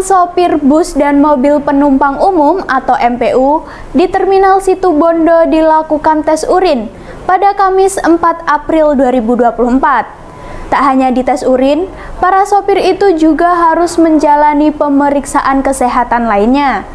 Pemeriksaan sopir bus dan mobil penumpang umum atau MPU di Terminal Situbondo dilakukan tes urin pada Kamis 4 April 2024. Tak hanya dites urin, para sopir itu juga harus menjalani pemeriksaan kesehatan lainnya.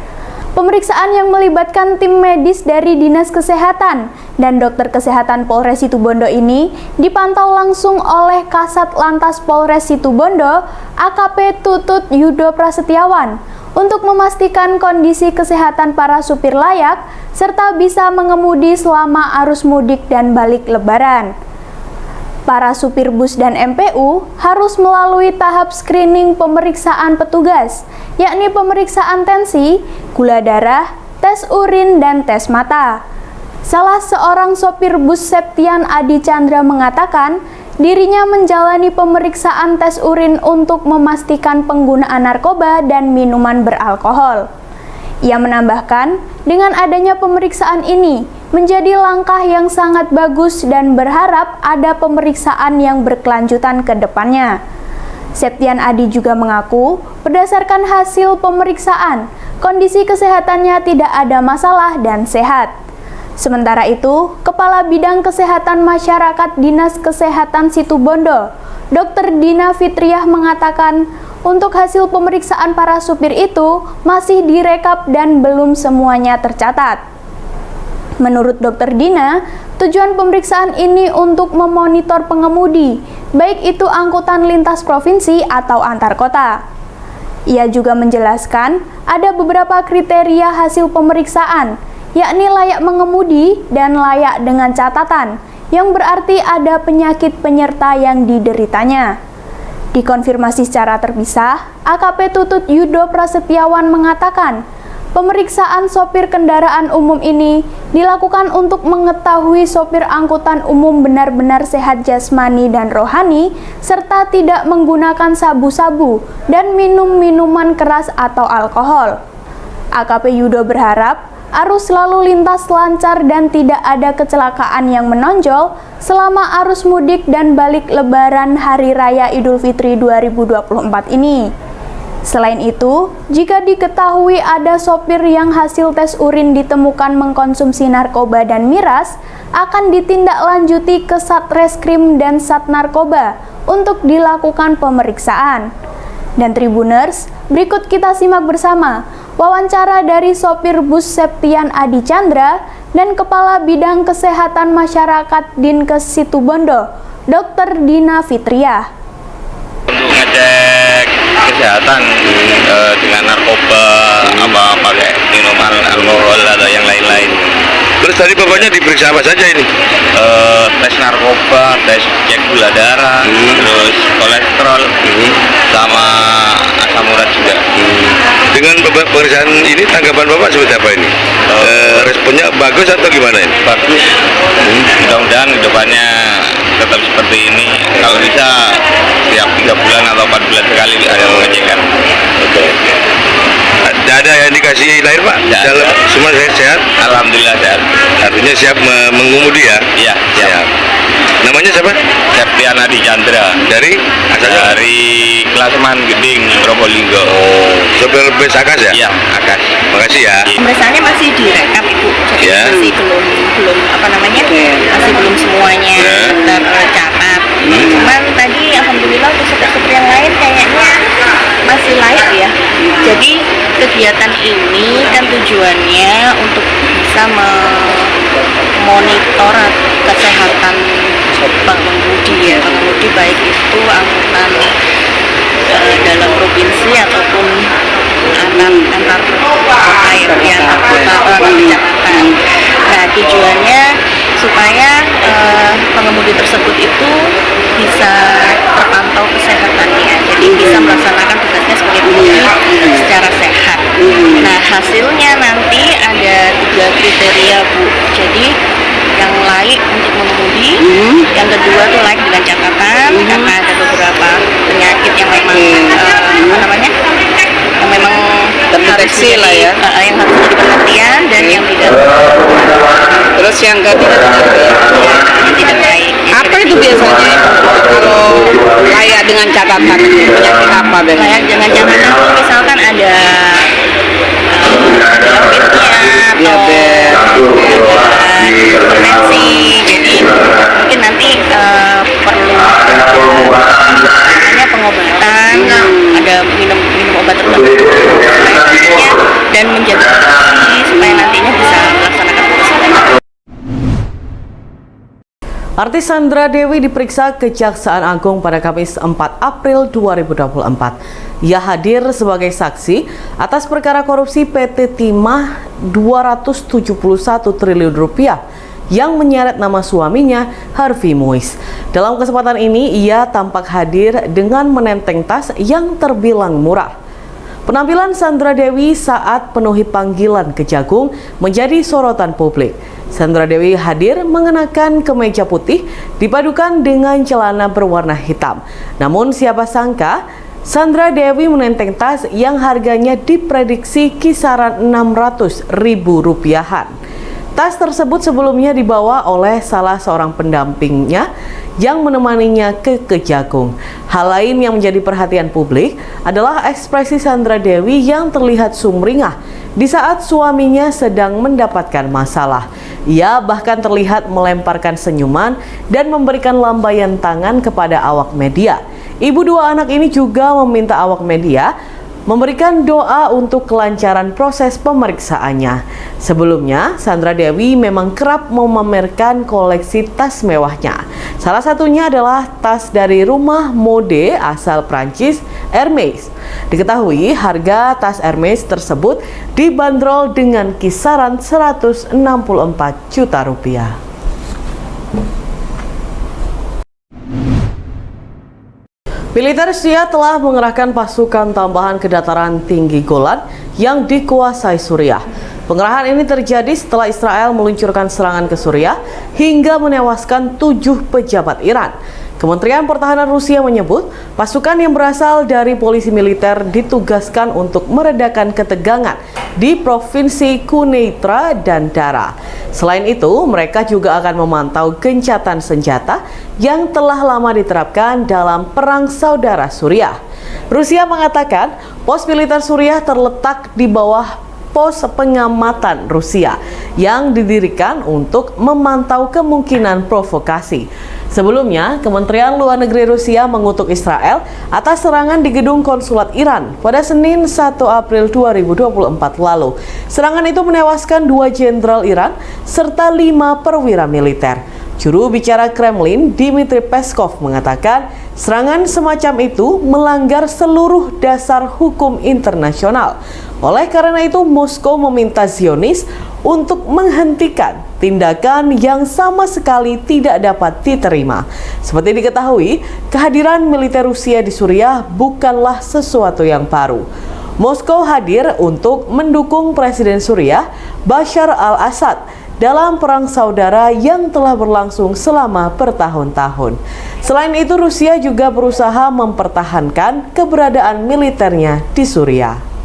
Pemeriksaan yang melibatkan tim medis dari Dinas Kesehatan dan dokter kesehatan Polres Situbondo ini dipantau langsung oleh Kasat Lantas Polres Situbondo, AKP Tutut Yudo Prasetyawan, untuk memastikan kondisi kesehatan para supir layak serta bisa mengemudi selama arus mudik dan balik lebaran. Para supir bus dan MPU harus melalui tahap screening pemeriksaan petugas, yakni pemeriksaan tensi, gula darah, tes urin, dan tes mata. Salah seorang sopir bus Septian Adi Chandra mengatakan, dirinya menjalani pemeriksaan tes urin untuk memastikan penggunaan narkoba dan minuman beralkohol. Ia menambahkan, dengan adanya pemeriksaan ini, menjadi langkah yang sangat bagus dan berharap ada pemeriksaan yang berkelanjutan ke depannya. Septian Adi juga mengaku, berdasarkan hasil pemeriksaan, kondisi kesehatannya tidak ada masalah dan sehat. Sementara itu, Kepala Bidang Kesehatan Masyarakat Dinas Kesehatan Situbondo, Dr. Dina Fitriah mengatakan, untuk hasil pemeriksaan para supir itu masih direkap dan belum semuanya tercatat. Menurut Dr. Dina, tujuan pemeriksaan ini untuk memonitor pengemudi, baik itu angkutan lintas provinsi atau antar kota. Ia juga menjelaskan ada beberapa kriteria hasil pemeriksaan, yakni layak mengemudi dan layak dengan catatan, yang berarti ada penyakit penyerta yang dideritanya. Dikonfirmasi secara terpisah, AKP Tutut Yudo Prasetyawan mengatakan, pemeriksaan sopir kendaraan umum ini dilakukan untuk mengetahui sopir angkutan umum benar-benar sehat jasmani dan rohani, serta tidak menggunakan sabu-sabu dan minum minuman keras atau alkohol. AKP Yudo berharap arus lalu lintas lancar dan tidak ada kecelakaan yang menonjol selama arus mudik dan balik lebaran Hari Raya Idul Fitri 2024 ini. Selain itu, jika diketahui ada sopir yang hasil tes urin ditemukan mengkonsumsi narkoba dan miras, akan ditindaklanjuti ke Satreskrim dan Sat Narkoba untuk dilakukan pemeriksaan. Dan Tribuners, berikut kita simak bersama wawancara dari sopir bus Septian Adi Chandra dan Kepala Bidang Kesehatan Masyarakat Dinkes Situbondo, Dr. Dina Fitriah. Untuk ngecek kesehatan dengan narkoba, apa pakai minuman alkohol atau yang lain-lain. Terus tadi bapaknya diperiksa apa saja ini? Tes narkoba, tes cek gula darah, terus kolesterol, sama asam urat juga. Dengan pemeriksaan ini tanggapan bapak seperti apa ini? Responnya bagus atau gimana ini? Bagus. Mudah-mudahan kedepannya tetap seperti ini. Kalau bisa setiap 3 bulan atau 4 bulan sekali ada pengecekan. Oke. Tidak ada indikasi lain pak? Dalam semua sehat? Alhamdulillah sehat. Artinya siap mengemudi ya? Iya, siap. Namanya siapa? Septian Adi Chandra. Dari? Asalnya? Dari Klaseman Geding, Probolinggo. Oh, sopir bus Akas ya? Iya, Akas. Makasih ya. Pemeriksaannya masih direkap Ibu, jadi Ya. masih belum apa namanya, masih belum semuanya tercatat. Cuman tadi alhamdulillah untuk sopir-sopir yang lain kayaknya masih layak ya. Jadi kegiatan ini kan tujuannya untuk bisa memonitor kesehatan pengemudi ya, pengemudi baik itu angkutan dalam provinsi ataupun antar kota ya, antar kota atau Jakarta. Nah, tujuannya supaya pengemudi tersebut itu bisa terpantau kesehatannya, jadi bisa melaksanakan tugasnya sebagai pengemudi secara sehat. Nah, hasilnya nanti ada 3 kriteria Bu. Jadi yang layak untuk mengemudi, yang kedua tuh layak dengan catatan karena ada beberapa penyakit yang memang yang memang terdeteksi lah ya, yang harus jadi perhatian, dan yang tidak. Terus yang ketiga yang tidak baik. apa itu biasanya kalau Kayak dengan catatan penyakit apa Kayak biasanya? dengan catatan tuh misalkan ada diabetesnya atau hipertensi, jadi mungkin nanti perlu hanya pengobatan, ada minum obat tertentu dan menjaga diri supaya nantinya bisa melaksanakan tugas kita. Artis Sandra Dewi diperiksa Kejaksaan Agung pada Kamis 4 April 2024. Ia hadir sebagai saksi atas perkara korupsi PT Timah 271 triliun rupiah yang menyeret nama suaminya Harvey Muiz. Dalam kesempatan ini, ia tampak hadir dengan menenteng tas yang terbilang murah. Penampilan Sandra Dewi saat penuhi panggilan Kejagung menjadi sorotan publik. Sandra Dewi hadir mengenakan kemeja putih dipadukan dengan celana berwarna hitam. Namun siapa sangka Sandra Dewi menenteng tas yang harganya diprediksi kisaran Rp600.000-an. Tas tersebut sebelumnya dibawa oleh salah seorang pendampingnya yang menemaninya ke Kejagung. Hal lain yang menjadi perhatian publik adalah ekspresi Sandra Dewi yang terlihat sumringah di saat suaminya sedang mendapatkan masalah. Ia bahkan terlihat melemparkan senyuman dan memberikan lambaian tangan kepada awak media. Ibu dua anak ini juga meminta awak media memberikan doa untuk kelancaran proses pemeriksaannya. Sebelumnya, Sandra Dewi memang kerap memamerkan koleksi tas mewahnya. Salah satunya adalah tas dari rumah mode asal Prancis, Hermes. Diketahui harga tas Hermes tersebut dibanderol dengan kisaran 164 juta rupiah. Militer Rusia telah mengerahkan pasukan tambahan ke dataran tinggi Golan yang dikuasai Suriah. Pengerahan ini terjadi setelah Israel meluncurkan serangan ke Suriah hingga menewaskan 7 pejabat Iran. Kementerian Pertahanan Rusia menyebut pasukan yang berasal dari polisi militer ditugaskan untuk meredakan ketegangan di Provinsi Quneitra dan Dara. Selain itu, mereka juga akan memantau gencatan senjata yang telah lama diterapkan dalam perang saudara Suriah. Rusia mengatakan pos militer Suriah terletak di bawah pos pengamatan Rusia yang didirikan untuk memantau kemungkinan provokasi. Sebelumnya, Kementerian Luar Negeri Rusia mengutuk Israel atas serangan di gedung konsulat Iran pada Senin 1 April 2024 lalu. Serangan itu menewaskan 2 jenderal Iran serta 5 perwira militer. Juru bicara Kremlin, Dmitry Peskov, mengatakan serangan semacam itu melanggar seluruh dasar hukum internasional. Oleh karena itu, Moskow meminta Zionis untuk menghentikan tindakan yang sama sekali tidak dapat diterima. Seperti diketahui, kehadiran militer Rusia di Suriah bukanlah sesuatu yang baru. Moskow hadir untuk mendukung Presiden Suriah Bashar al-Assad dalam perang saudara yang telah berlangsung selama bertahun-tahun. Selain itu, Rusia juga berusaha mempertahankan keberadaan militernya di Suriah.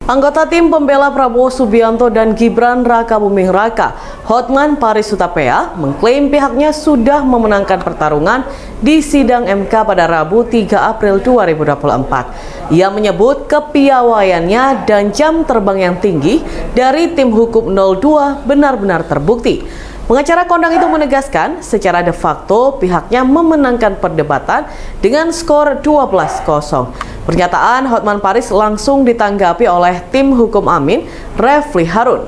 Anggota tim pembela Prabowo Subianto dan Gibran Rakabuming Raka, Hotman Paris Hutapea, mengklaim pihaknya sudah memenangkan pertarungan di sidang MK pada Rabu 3 April 2024. Ia menyebut kepiawaiannya dan jam terbang yang tinggi dari tim hukum 02 benar-benar terbukti. Pengacara kondang itu menegaskan secara de facto pihaknya memenangkan perdebatan dengan skor 12-0. Pernyataan Hotman Paris langsung ditanggapi oleh tim hukum Amin, Refli Harun.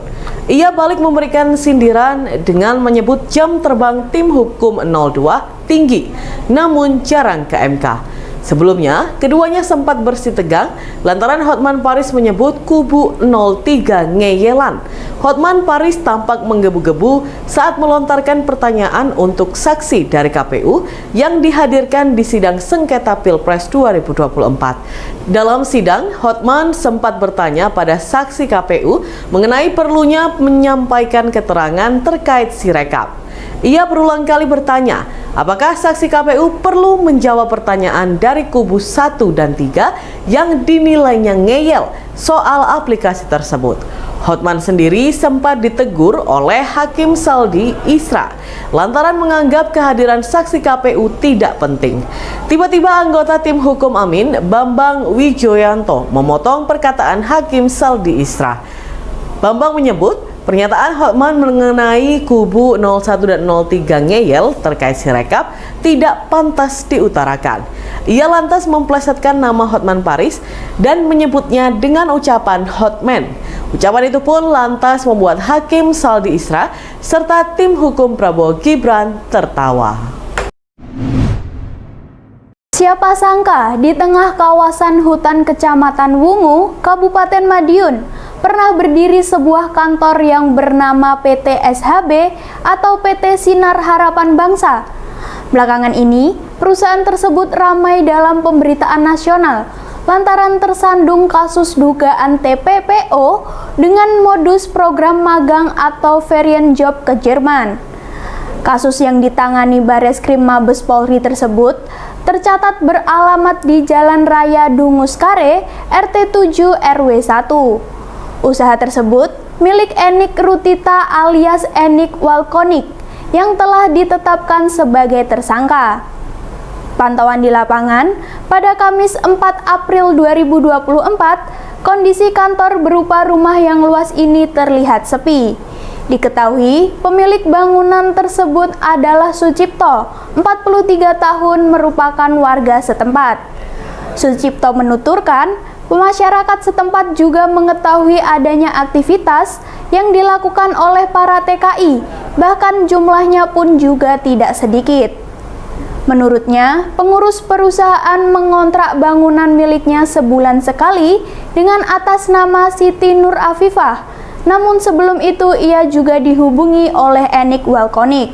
Ia balik memberikan sindiran dengan menyebut jam terbang tim hukum 02 tinggi, namun jarang ke MK. Sebelumnya, keduanya sempat bersih tegang lantaran Hotman Paris menyebut kubu 03 ngeyelan. Hotman Paris tampak menggebu-gebu saat melontarkan pertanyaan untuk saksi dari KPU yang dihadirkan di sidang sengketa Pilpres 2024. Dalam sidang, Hotman sempat bertanya pada saksi KPU mengenai perlunya menyampaikan keterangan terkait Sirekap. Ia berulang kali bertanya, apakah saksi KPU perlu menjawab pertanyaan dari kubu 1 dan 3 yang dinilainya ngeyel soal aplikasi tersebut. Hotman sendiri sempat ditegur oleh Hakim Saldi Isra lantaran menganggap kehadiran saksi KPU tidak penting. Tiba-tiba anggota tim hukum Amin, Bambang Wijoyanto, memotong perkataan Hakim Saldi Isra. Bambang menyebut pernyataan Hotman mengenai kubu 01 dan 03 ngeyel terkait Sirekap tidak pantas diutarakan. Ia lantas memplesetkan nama Hotman Paris dan menyebutnya dengan ucapan Hotman. Ucapan itu pun lantas membuat Hakim Saldi Isra serta tim hukum Prabowo Gibran tertawa. Siapa sangka di tengah kawasan hutan Kecamatan Wungu, Kabupaten Madiun, pernah berdiri sebuah kantor yang bernama PT SHB atau PT Sinar Harapan Bangsa. Belakangan ini, perusahaan tersebut ramai dalam pemberitaan nasional lantaran tersandung kasus dugaan TPPO dengan modus program magang atau variant job ke Jerman. Kasus yang ditangani Bareskrim Mabes Polri tersebut tercatat beralamat di Jalan Raya Dungus Kare, RT 7 RW 1. Usaha tersebut milik Enik Rutita alias Enik Walkonik yang telah ditetapkan sebagai tersangka. Pantauan di lapangan, pada Kamis 4 April 2024, kondisi kantor berupa rumah yang luas ini terlihat sepi. Diketahui, pemilik bangunan tersebut adalah Sucipto, 43 tahun, merupakan warga setempat. Sucipto menuturkan, masyarakat setempat juga mengetahui adanya aktivitas yang dilakukan oleh para TKI, bahkan jumlahnya pun juga tidak sedikit. Menurutnya, pengurus perusahaan mengontrak bangunan miliknya sebulan sekali dengan atas nama Siti Nur Afifah. Namun sebelum itu ia juga dihubungi oleh Enik Walkonik.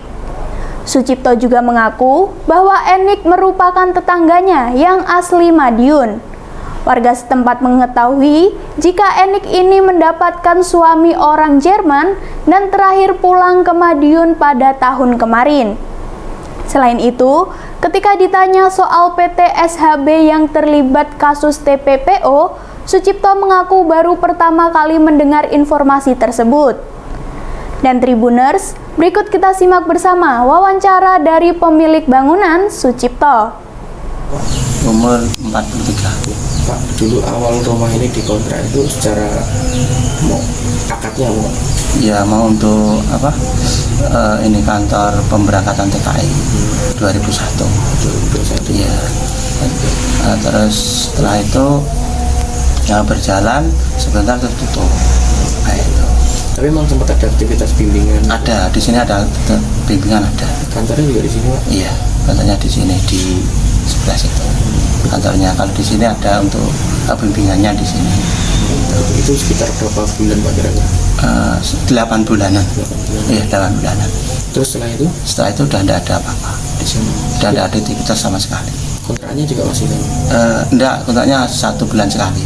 Sucipto juga mengaku bahwa Enik merupakan tetangganya yang asli Madiun. Warga setempat mengetahui jika Enik ini mendapatkan suami orang Jerman dan terakhir pulang ke Madiun pada tahun kemarin. Selain itu, ketika ditanya soal PT SHB yang terlibat kasus TPPO, Sucipto mengaku baru pertama kali mendengar informasi tersebut. Dan Tribuners, berikut kita simak bersama wawancara dari pemilik bangunan, Sucipto. Umur 43. Pak, dulu awal rumah ini dikontrak itu secara akadnya mau? Ya mau untuk apa? Ini kantor pemberangkatan TKI 2001. Iya. Terus setelah itu berjalan sebentar tertutup. Nah, itu. Tapi memang sempat ada aktivitas bimbingan? Ada, di sini ada bimbingan ada. Kantornya juga di sini, Pak? Iya, kantornya di sini di sebelah situ. Kantornya kalau di sini ada untuk bimbingannya di sini. Itu sekitar berapa bulan Pak kira-kira? 8 bulanan. Iya, 8 bulanan. Terus setelah itu? Setelah itu udah tidak ada apa-apa di sini. Udah ada aktivitas sama sekali. Kontraknya juga masih kan? Enggak, kontraknya 1 bulan sekali.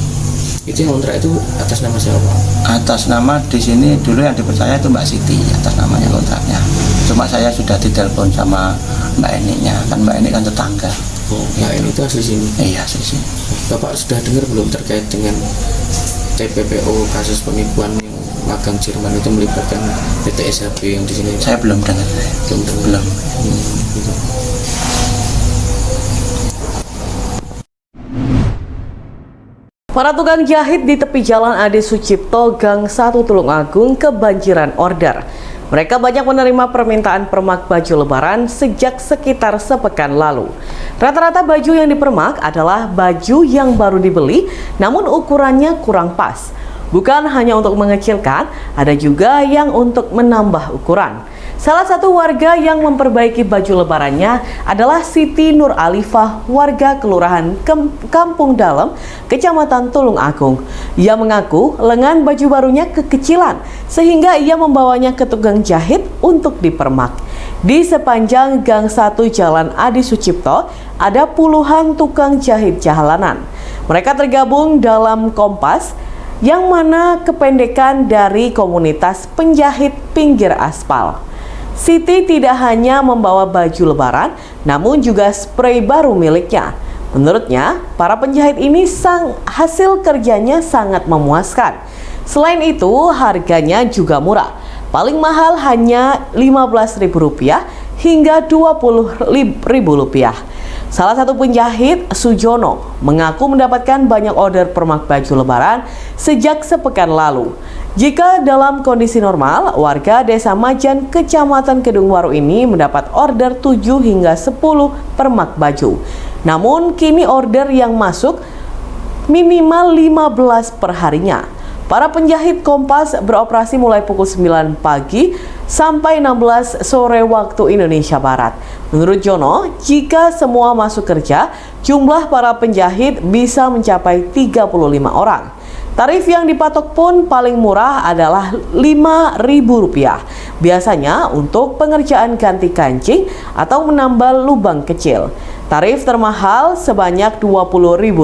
Itu yang kontrak itu atas nama siapa Pak? Atas nama di sini dulu yang dipercaya itu Mbak Siti, atas namanya kontraknya. Cuma saya sudah ditelepon sama Mbak Eniknya, kan Mbak Enik kan tetangga. Oh, Mbak Enik itu asli sini? Iya, asli sini. Bapak sudah dengar belum terkait dengan TPPO kasus penipuan yang magang Jerman itu melibatkan PT SHB yang di sini? Saya belum dengar. Belum. Gitu. Para tukang jahit di tepi jalan Ade Sucipto, Gang 1 Tulungagung kebanjiran order. Mereka banyak menerima permintaan permak baju lebaran sejak sekitar sepekan lalu. Rata-rata baju yang dipermak adalah baju yang baru dibeli namun ukurannya kurang pas. Bukan hanya untuk mengecilkan, ada juga yang untuk menambah ukuran. Salah satu warga yang memperbaiki baju lebarannya adalah Siti Nur Alifah, warga Kelurahan Kampung Dalam, Kecamatan Tulungagung. Ia mengaku lengan baju barunya kekecilan, sehingga ia membawanya ke tukang jahit untuk dipermak. Di sepanjang Gang 1 Jalan Adi Sucipto, ada puluhan tukang jahit jalanan. Mereka tergabung dalam Kompas, yang mana kependekan dari komunitas penjahit pinggir aspal. Siti tidak hanya membawa baju lebaran, namun juga spray baru miliknya. Menurutnya, para penjahit ini hasil kerjanya sangat memuaskan. Selain itu, harganya juga murah. Paling mahal hanya Rp15.000 hingga Rp20.000. Salah satu penjahit, Sujono, mengaku mendapatkan banyak order permak baju lebaran sejak sepekan lalu. Jika dalam kondisi normal, warga Desa Majan, Kecamatan Kedungwaru ini mendapat order 7 hingga 10 permak baju. Namun kini order yang masuk minimal 15 per harinya. Para penjahit Kompas beroperasi mulai pukul 9 pagi sampai 16 sore waktu Indonesia Barat. Menurut Jono, jika semua masuk kerja, jumlah para penjahit bisa mencapai 35 orang. Tarif yang dipatok pun paling murah adalah Rp5.000. Biasanya untuk pengerjaan ganti kancing atau menambal lubang kecil. Tarif termahal sebanyak Rp20.000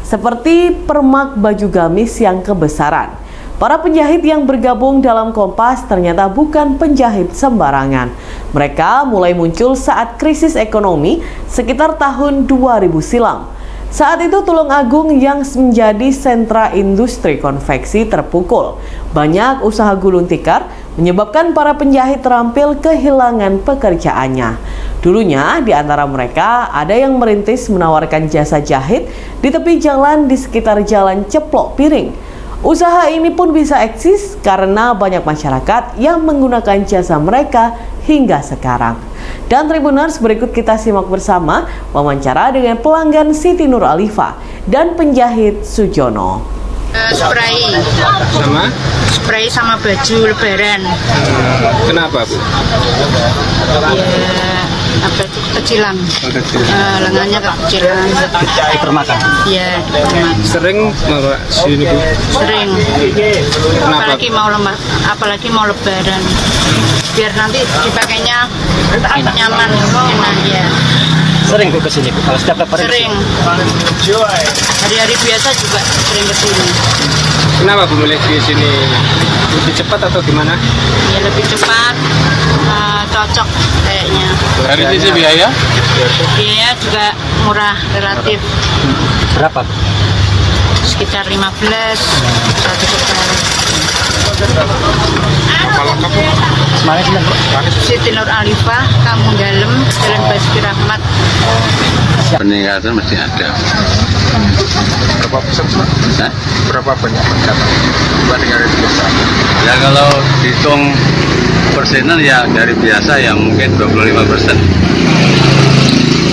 seperti permak baju gamis yang kebesaran. Para penjahit yang bergabung dalam Kompas ternyata bukan penjahit sembarangan. Mereka mulai muncul saat krisis ekonomi sekitar tahun 2000 silam. Saat itu Tulung Agung yang menjadi sentra industri konveksi terpukul. Banyak usaha gulung tikar menyebabkan para penjahit terampil kehilangan pekerjaannya. Dulunya di antara mereka ada yang merintis menawarkan jasa jahit di tepi jalan di sekitar jalan Ceplok Piring. Usaha ini pun bisa eksis karena banyak masyarakat yang menggunakan jasa mereka hingga sekarang. Dan Tribuners, berikut kita simak bersama wawancara dengan pelanggan Siti Nur Alifa dan penjahit Sujono. Spray sama baju lebaran. Kenapa, Bu? Ya, apa itu kecilan. Lengannya kecilan. Dipermakan. Iya, dipermakan. Sering bawa sini, Bu? Sering. Kenapa? Apalagi mau lebaran. Biar nanti dipakainya nyaman, enak ya. Sering Bu kesini, Bu? Kalau setiap lebaran? Sering. Hari-hari biasa juga sering kesini. Kenapa Bu milih di sini? Lebih cepat atau gimana? Ya lebih cepat, cocok kayaknya. Dari sisi biaya? Biaya juga murah relatif. Berapa? Sekitar 15 satu lebaran. Siti Nur Alifa, Kampung Dalem, Jalan Basuki Rahmat. Peningkatan mesti ada. Berapa persen? Hah? Berapa banyak peningkatan dibanding hari biasa? Ya kalau dihitung persenan ya dari biasa ya mungkin 25%.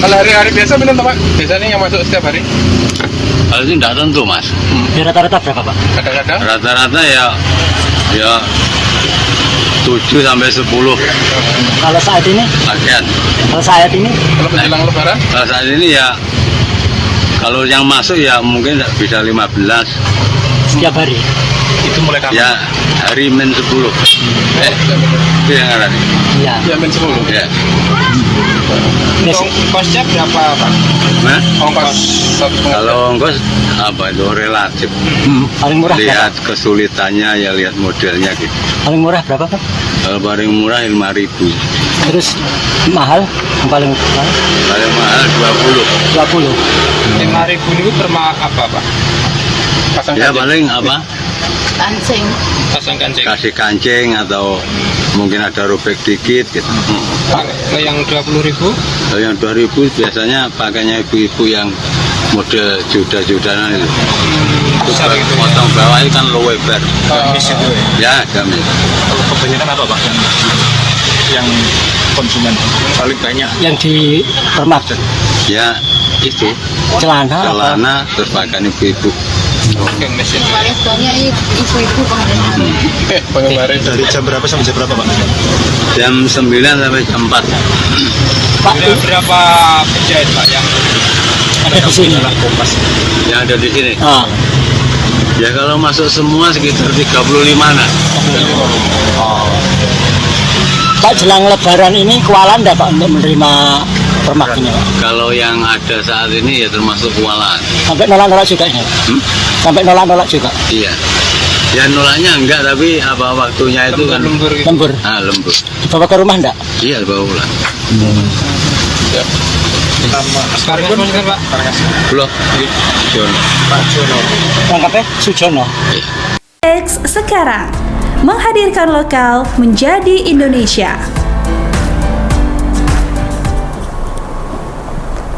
Kalau hari-hari biasa minum Pak? Biasanya yang masuk setiap hari? Kalau itu tidak tentu Mas. Rata-rata berapa Pak? Kadang-kadang? Rata-rata ya 7 sampai 10. Kalau saat ini? Bagian. Kalau saat ini? Kalau menjelang lebaran? Kalau saat ini ya kalau yang masuk ya mungkin bisa 15. Setiap hari? Itu mulai kapan? Ya hari min 10. Itu yang ada nih. Iya. Ya min 10. Ya. Ongkosnya berapa Pak? Nah, Ongkos kalau ongkos apa itu relatif. Paling murah lihat kesulitannya ya lihat modelnya gitu. Paling murah berapa Pak? Kalau paling murah 5.000. Terus mahal? Paling mahal? Paling mahal 20. 5.000 itu permak apa Pak? Pasang Ya kancing. paling apa? Kancing. Pasang kancing. Kasih kancing atau mungkin ada robek dikit gitu. Kalau yang 20.000? Kalau yang 2.000 biasanya pakainya ibu-ibu yang model juda-judanan itu. Besar gitu ya? Potong bawah itu kan low weber. Gamis itu ya? Ya, gamis. Kalau kebanyakan apa Pak? Yang konsumen paling banyak? Yang di permak? Ya itu Celana terus pakaian ibu-ibu. Gamis itu. Paling banyak ibu-ibu Penggemar dari jam berapa sampai jam berapa Pak? Jam 9 sampai jam 4. Pak, berapa penjahit Pak yang ada di sini dalam Kompas? Yang ada di sini. Ah. Ya kalau masuk semua sekitar 35-an. Pak, jelang lebaran ini kewalahan enggak Pak untuk menerima permak ini Pak? Kalau yang ada saat ini ya termasuk kewalahan. Sampai nolak-nolak juga ini? Sampai nolak-nolak juga? Iya. Ya nolaknya enggak, tapi apa waktunya itu kan lembur. Lembur. Dibawa ke rumah enggak? Iya, bawa pulang. Sekarang Pak. Blok Jono. Lengkapnya Sujono. X sekarang menghadirkan lokal menjadi Indonesia.